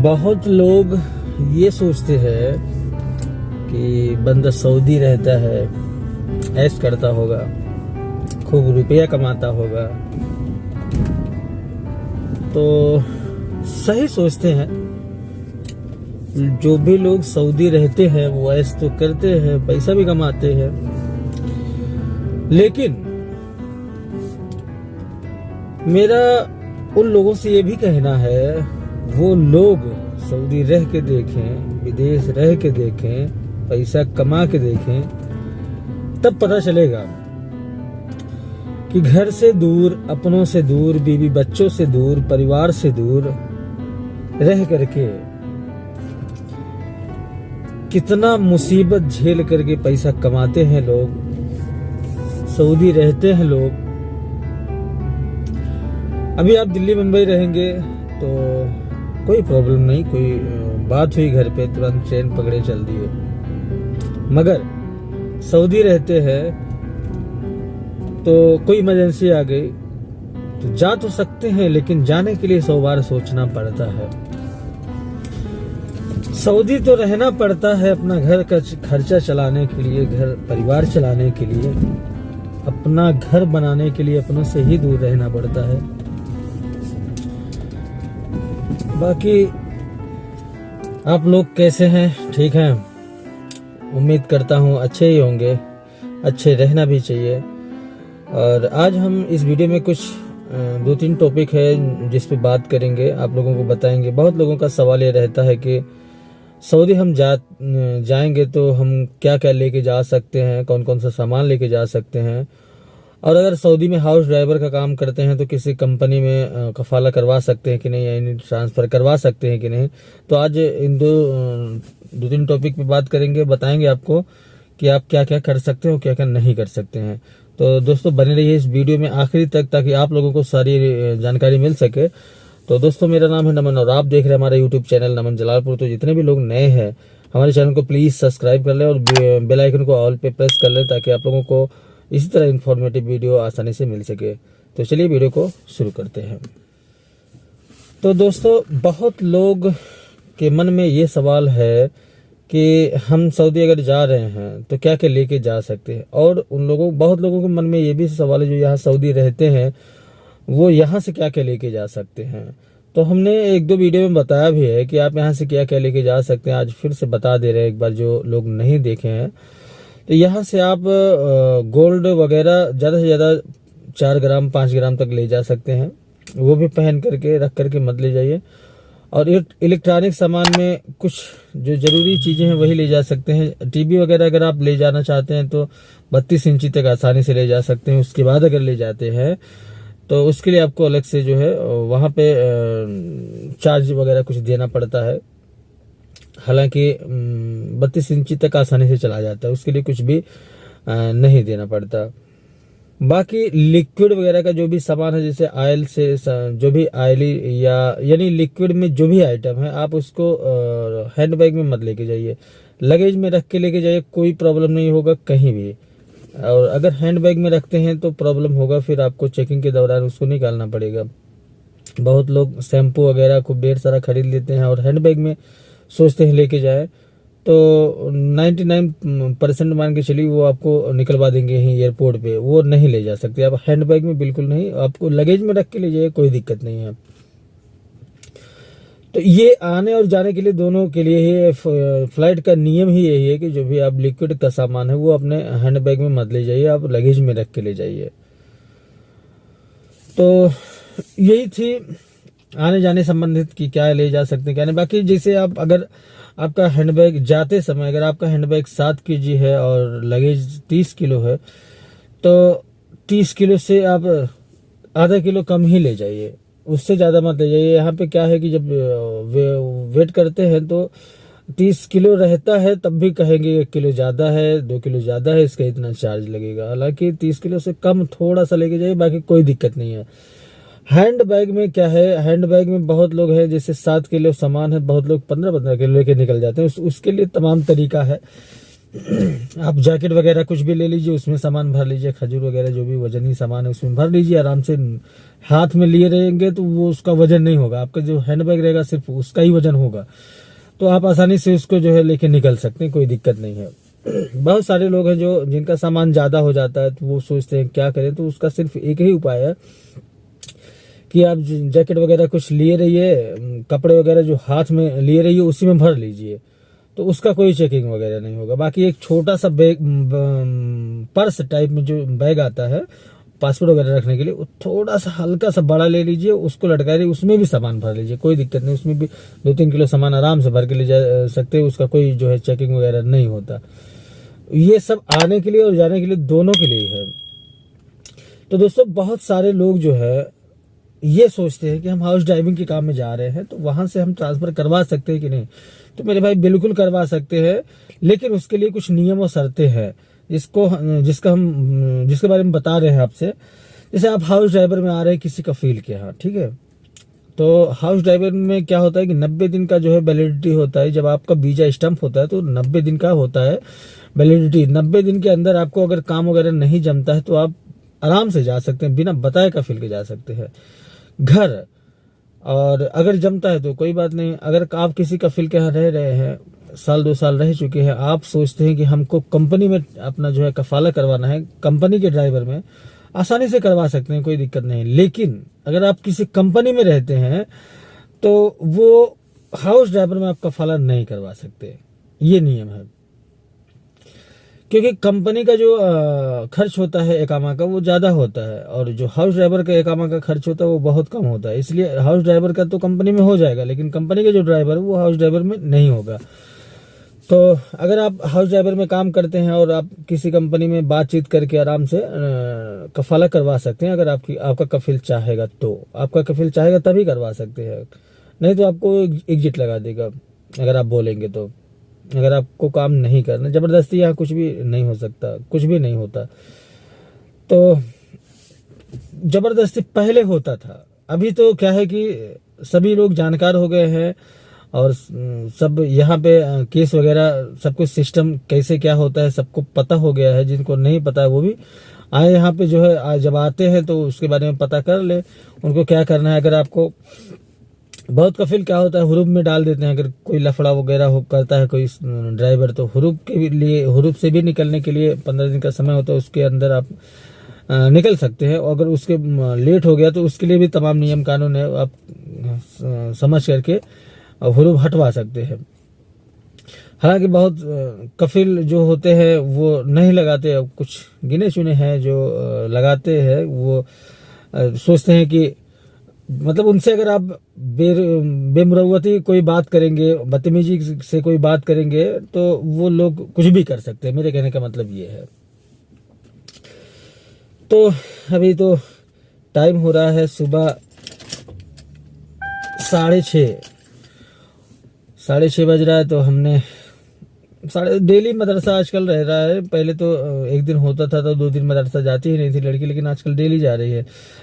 बहुत लोग ये सोचते हैं कि बंदा सऊदी रहता है, ऐश करता होगा, खूब रुपया कमाता होगा, तो सही सोचते हैं। जो भी लोग सऊदी रहते हैं वो ऐश तो करते हैं, पैसा भी कमाते हैं, लेकिन मेरा उन लोगों से ये भी कहना है, वो लोग सऊदी रह के देखें, विदेश रह के देखें, पैसा कमा के देखें, तब पता चलेगा कि घर से दूर, अपनों से दूर, बीवी बच्चों से दूर, परिवार से दूर रह करके कितना मुसीबत झेल करके पैसा कमाते हैं लोग, सऊदी रहते हैं लोग। अभी आप दिल्ली मुंबई रहेंगे तो कोई प्रॉब्लम नहीं, कोई बात हुई घर पे तुरंत ट्रेन पकड़े चल दिए, मगर सऊदी रहते हैं तो कोई इमरजेंसी आ गई तो जा तो सकते हैं, लेकिन जाने के लिए 100 बार सोचना पड़ता है। सऊदी तो रहना पड़ता है अपना घर का खर्चा चलाने के लिए, घर परिवार चलाने के लिए, अपना घर बनाने के लिए अपनों से ही दूर रहना पड़ता है। बाकी आप लोग कैसे हैं? ठीक हैं? उम्मीद करता हूँ अच्छे ही होंगे, अच्छे रहना भी चाहिए। और आज हम इस वीडियो में कुछ 2-3 टॉपिक है जिस पे बात करेंगे, आप लोगों को बताएंगे। बहुत लोगों का सवाल ये रहता है कि सऊदी हम जाएंगे तो हम क्या क्या लेके जा सकते हैं, कौन कौन सा सामान लेके जा सकते हैं, और अगर सऊदी में हाउस ड्राइवर का काम करते हैं तो किसी कंपनी में कफाला करवा सकते हैं कि नहीं, यानी ट्रांसफ़र करवा सकते हैं कि नहीं। तो आज इन 2-3 टॉपिक पे बात करेंगे, बताएंगे आपको कि आप क्या क्या कर सकते हैं और क्या क्या नहीं कर सकते हैं। तो दोस्तों बने रहिए इस वीडियो में आखिरी तक, ताकि आप लोगों को सारी जानकारी मिल सके। तो दोस्तों मेरा नाम है नमन और आप देख रहे हैं हमारा यूट्यूब चैनल नमन जलालपुर। तो जितने भी लोग नए हैं हमारे चैनल को प्लीज़ सब्सक्राइब कर लें और बेल आइकन को ऑल पे प्रेस कर लें, ताकि आप लोगों को इसी तरह इन्फॉर्मेटिव वीडियो आसानी से मिल सके। तो चलिए वीडियो को शुरू करते हैं। तो दोस्तों बहुत लोग के मन में ये सवाल है कि हम सऊदी अगर जा रहे हैं तो क्या क्या लेके जा सकते हैं, और बहुत लोगों के मन में ये भी सवाल है जो यहाँ सऊदी रहते हैं वो यहाँ से क्या क्या लेके जा सकते हैं। तो हमने 1-2 वीडियो में बताया भी है कि आप यहाँ से क्या क्या लेके जा सकते हैं। आज फिर से बता दे रहे हैं एक बार, जो लोग नहीं देखे हैं। तो यहाँ से आप गोल्ड वगैरह ज़्यादा से ज़्यादा 4 ग्राम 5 ग्राम तक ले जा सकते हैं, वो भी पहन करके रख करके मत ले जाइए। और इलेक्ट्रॉनिक सामान में कुछ जो ज़रूरी चीज़ें हैं वही ले जा सकते हैं। टीवी वगैरह अगर आप ले जाना चाहते हैं तो 32 इंची तक आसानी से ले जा सकते हैं। उसके बाद अगर ले जाते हैं तो उसके लिए आपको अलग से जो है वहाँ पे चार्ज वगैरह कुछ देना पड़ता है। हालांकि 32 इंची तक आसानी से चला जाता है, उसके लिए कुछ भी नहीं देना पड़ता। बाकी लिक्विड वगैरह का जो भी सामान है, जैसे ऑयल से जो भी ऑयली यानी लिक्विड में जो भी आइटम है, आप उसको हैंड बैग में मत लेके जाइए, लगेज में रख के लेके जाइए, कोई प्रॉब्लम नहीं होगा कहीं भी। और अगर हैंड बैग में रखते हैं तो प्रॉब्लम होगा, फिर आपको चेकिंग के दौरान उसको निकालना पड़ेगा। बहुत लोग शैम्पू वगैरह खूब ढेर सारा खरीद लेते हैं और हैंड बैग में सोचते हैं लेके जाए, तो 99% मान के चलिए वो आपको निकलवा देंगे ही एयरपोर्ट पे, वो नहीं ले जा सकते आप हैंड बैग में, बिल्कुल नहीं। आपको लगेज में रख के ले जाइए, कोई दिक्कत नहीं है। तो ये आने और जाने के लिए दोनों के लिए ही फ्लाइट का नियम ही यही है कि जो भी आप लिक्विड का सामान है वो अपने हैंड बैग में मत ले जाइए, आप लगेज में रख के ले जाइए। तो यही थी आने जाने संबंधित कि क्या ले जा सकते हैं क्या नहीं। बाकी जैसे आप अगर आपका हैंडबैग जाते समय अगर आपका हैंडबैग 7 kg है और लगेज 30 किलो है, तो 30 किलो से आप आधा किलो कम ही ले जाइए, उससे ज़्यादा मत ले जाइए। यहाँ पे क्या है कि जब वेट करते हैं तो 30 किलो रहता है, तब भी कहेंगे 1 किलो ज़्यादा है, 2 किलो ज़्यादा है, इसका इतना चार्ज लगेगा। हालांकि 30 किलो से कम थोड़ा सा लेके जाइए, बाकी कोई दिक्कत नहीं है। हैंड बैग में क्या है, हैंड बैग में बहुत लोग हैं जैसे 7 किलो सामान है, बहुत लोग 15-15 किलो लेके निकल जाते हैं। उसके लिए तमाम तरीका है। आप जैकेट वगैरह कुछ भी ले लीजिए, उसमें सामान भर लीजिए, खजूर वगैरह जो भी वजनी सामान है उसमें भर लीजिए आराम से। हाथ में लिए रहेंगे तो वो उसका वजन नहीं होगा, आपका जो हैंडबैग रहेगा सिर्फ उसका ही वजन होगा, तो आप आसानी से उसको जो है लेके निकल सकते हैं, कोई दिक्कत नहीं है। बहुत सारे लोग हैं जो जिनका सामान ज्यादा हो जाता है तो वो सोचते हैं क्या करें, तो उसका सिर्फ एक ही उपाय है कि आप जैकेट वगैरह कुछ लिए रहिए, कपड़े वगैरह जो हाथ में लिए रहिए उसी में भर लीजिए, तो उसका कोई चेकिंग वगैरह नहीं होगा। बाकी एक छोटा सा बैग, पर्स टाइप में जो बैग आता है पासपोर्ट वगैरह रखने के लिए, वो थोड़ा सा हल्का सा बड़ा ले लीजिए, उसको लटका लीजिए, उसमें भी सामान भर लीजिए, कोई दिक्कत नहीं, उसमें भी 2-3 किलो सामान आराम से भर के ले जा सकते हैं, उसका कोई जो है चेकिंग वगैरह नहीं होता। ये सब आने के लिए और जाने के लिए दोनों के लिए है। तो दोस्तों बहुत सारे लोग जो है ये सोचते हैं कि हम हाउस ड्राइविंग के काम में जा रहे हैं तो वहां से हम ट्रांसफर करवा सकते हैं कि नहीं। तो मेरे भाई बिल्कुल करवा सकते हैं, लेकिन उसके लिए कुछ नियम और शर्तें हैं जिसके बारे में बता रहे हैं आपसे। जैसे आप हाउस ड्राइवर में आ रहे हैं किसी कफील के यहाँ, ठीक है, तो हाउस ड्राइवर में क्या होता है कि 90 दिन का जो है वैलिडिटी होता है। जब आपका वीजा स्टम्प होता है तो 90 दिन का होता है वैलिडिटी। 90 दिन के अंदर आपको अगर काम वगैरह नहीं जमता है तो आप आराम से जा सकते हैं, बिना बताए कफील के जा सकते हैं घर। और अगर जमता है तो कोई बात नहीं। अगर आप किसी कफील के यहाँ रह रहे हैं, 1-2 साल रह चुके हैं, आप सोचते हैं कि हमको कंपनी में अपना जो है कफाला करवाना है, कंपनी के ड्राइवर में आसानी से करवा सकते हैं, कोई दिक्कत नहीं। लेकिन अगर आप किसी कंपनी में रहते हैं तो वो हाउस ड्राइवर में आप कफाला नहीं करवा सकते, ये नियम है। क्योंकि कंपनी का जो खर्च होता है एकामा का वो ज्यादा होता है, और जो हाउस ड्राइवर का एकामा का खर्च होता है वो बहुत कम होता है। इसलिए हाउस ड्राइवर का तो कंपनी में हो जाएगा, लेकिन कंपनी के जो ड्राइवर है वो हाउस ड्राइवर में नहीं होगा। तो अगर आप हाउस ड्राइवर में काम करते हैं और आप किसी कंपनी में बातचीत करके आराम से कफाला करवा सकते हैं। अगर आपका कफील चाहेगा तो, आपका कफील चाहेगा तभी करवा सकते हैं, नहीं तो आपको एग्जिट लगा देगा अगर आप बोलेंगे तो। अगर आपको काम नहीं करना, जबरदस्ती यहाँ कुछ भी नहीं हो सकता, कुछ भी नहीं होता। तो जबरदस्ती पहले होता था, अभी तो क्या है कि सभी लोग जानकार हो गए हैं और सब यहाँ पे केस वगैरह सब कुछ सिस्टम कैसे क्या होता है सबको पता हो गया है। जिनको नहीं पता है वो भी आए यहाँ पे जो है, जब आते हैं तो उसके बारे में पता कर ले उनको क्या करना है। अगर आपको बहुत कफील क्या होता है हुरूप में डाल देते हैं, अगर कोई लफड़ा वगैरह करता है कोई ड्राइवर तो हुरूप से भी निकलने के लिए 15 दिन का समय होता है, उसके अंदर आप निकल सकते हैं। अगर उसके लेट हो गया तो उसके लिए भी तमाम नियम कानून है, आप समझ करके हुरूप हटवा सकते हैं। हालांकि बहुत कफील जो होते हैं वो नहीं लगाते, कुछ गिने चुने हैं जो लगाते हैं। वो सोचते हैं कि मतलब उनसे अगर आप बेमुरवती कोई बात करेंगे, बदतमीजी से कोई बात करेंगे तो वो लोग कुछ भी कर सकते हैं। मेरे कहने का मतलब ये है। तो अभी तो टाइम हो रहा है सुबह 6:30 बज रहा है। तो हमने डेली मदरसा आजकल रह रहा है। पहले तो एक दिन होता था तो 2 दिन मदरसा जाती ही नहीं थी लड़की, लेकिन आजकल डेली जा रही है।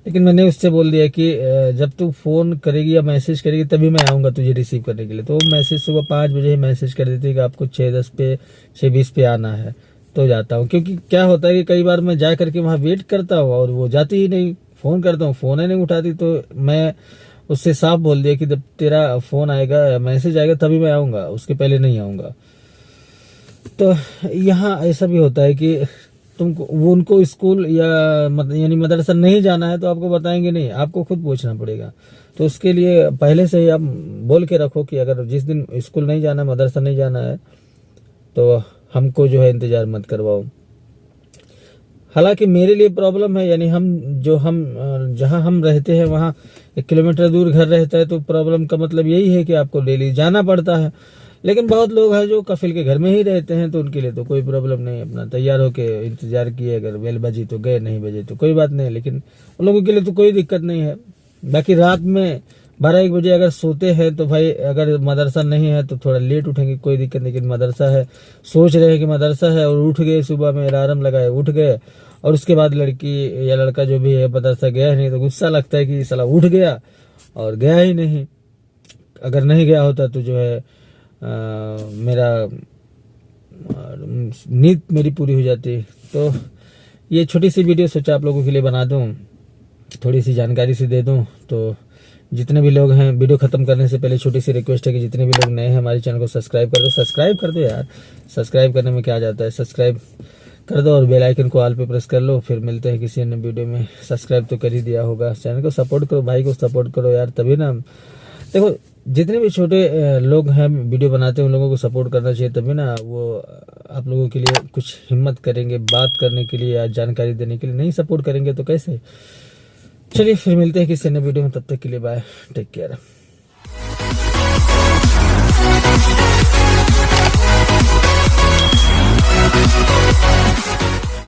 लेकिन मैंने उससे बोल दिया कि जब तू फोन करेगी या मैसेज करेगी तभी मैं आऊँगा तुझे रिसीव करने के लिए। तो वो मैसेज सुबह 5 बजे ही मैसेज कर देती है कि आपको 6:10 पे 6:20 पे आना है, तो जाता हूँ। क्योंकि क्या होता है कि कई बार मैं जा करके वहाँ वेट करता हूँ और वो जाती ही नहीं, फ़ोन करता हूँ फ़ोन ही नहीं उठाती। तो मैं उससे साफ बोल दिया कि जब तेरा फ़ोन आएगा या मैसेज आएगा तभी मैं आऊँगा, उसके पहले नहीं आऊँगा। तो यहाँ ऐसा भी होता है कि तुमको वो उनको स्कूल या यानी मदरसा नहीं जाना है तो आपको बताएंगे नहीं, आपको खुद पूछना पड़ेगा। तो उसके लिए पहले से ही आप बोल के रखो कि अगर जिस दिन स्कूल नहीं जाना, मदरसा नहीं जाना है तो हमको जो है इंतजार मत करवाओ। हालांकि मेरे लिए प्रॉब्लम है, यानी जहाँ हम रहते हैं वहाँ 1 किलोमीटर दूर घर रहता है, तो प्रॉब्लम का मतलब यही है कि आपको डेली जाना पड़ता है। लेकिन बहुत लोग हैं जो कफील के घर में ही रहते हैं तो उनके लिए तो कोई प्रॉब्लम नहीं, अपना तैयार होके इंतजार किए, अगर बेल बजी तो गए, नहीं बजे तो कोई बात नहीं। लेकिन उन लोगों के लिए तो कोई दिक्कत नहीं है। बाकी रात में 12-1 बजे अगर सोते हैं तो भाई अगर मदरसा नहीं है तो थोड़ा लेट उठेंगे, कोई दिक्कत नहीं। लेकिन मदरसा है, सोच रहे हैं कि मदरसा है और उठ गए, सुबह में अलार्म लगाए उठ गए, और उसके बाद लड़की या लड़का जो भी है मदरसा गया ही नहीं, तो गुस्सा लगता है कि साला उठ गया और गया ही नहीं। अगर नहीं गया होता तो जो है मेरा और नींद मेरी पूरी हो जाती। तो ये छोटी सी वीडियो सोचा आप लोगों के लिए बना दूं, थोड़ी सी जानकारी से दे दूं। तो जितने भी लोग हैं, वीडियो खत्म करने से पहले छोटी सी रिक्वेस्ट है कि जितने भी लोग नए हैं हमारे चैनल को सब्सक्राइब कर दो। सब्सक्राइब कर दो यार, सब्सक्राइब करने में क्या जाता है, सब्सक्राइब कर दो और बेल आइकन को ऑल पे प्रेस कर लो। फिर मिलते हैं किसी अन्य वीडियो में। सब्सक्राइब तो कर ही दिया होगा, चैनल को सपोर्ट करो, भाई को सपोर्ट करो यार, तभी ना। देखो जितने भी छोटे लोग हैं वीडियो बनाते हैं उन लोगों को सपोर्ट करना चाहिए, तभी ना वो आप लोगों के लिए कुछ हिम्मत करेंगे बात करने के लिए या जानकारी देने के लिए। नहीं सपोर्ट करेंगे तो कैसे। चलिए फिर मिलते हैं किसी नए वीडियो में, तब तक के लिए बाय, टेक केयर।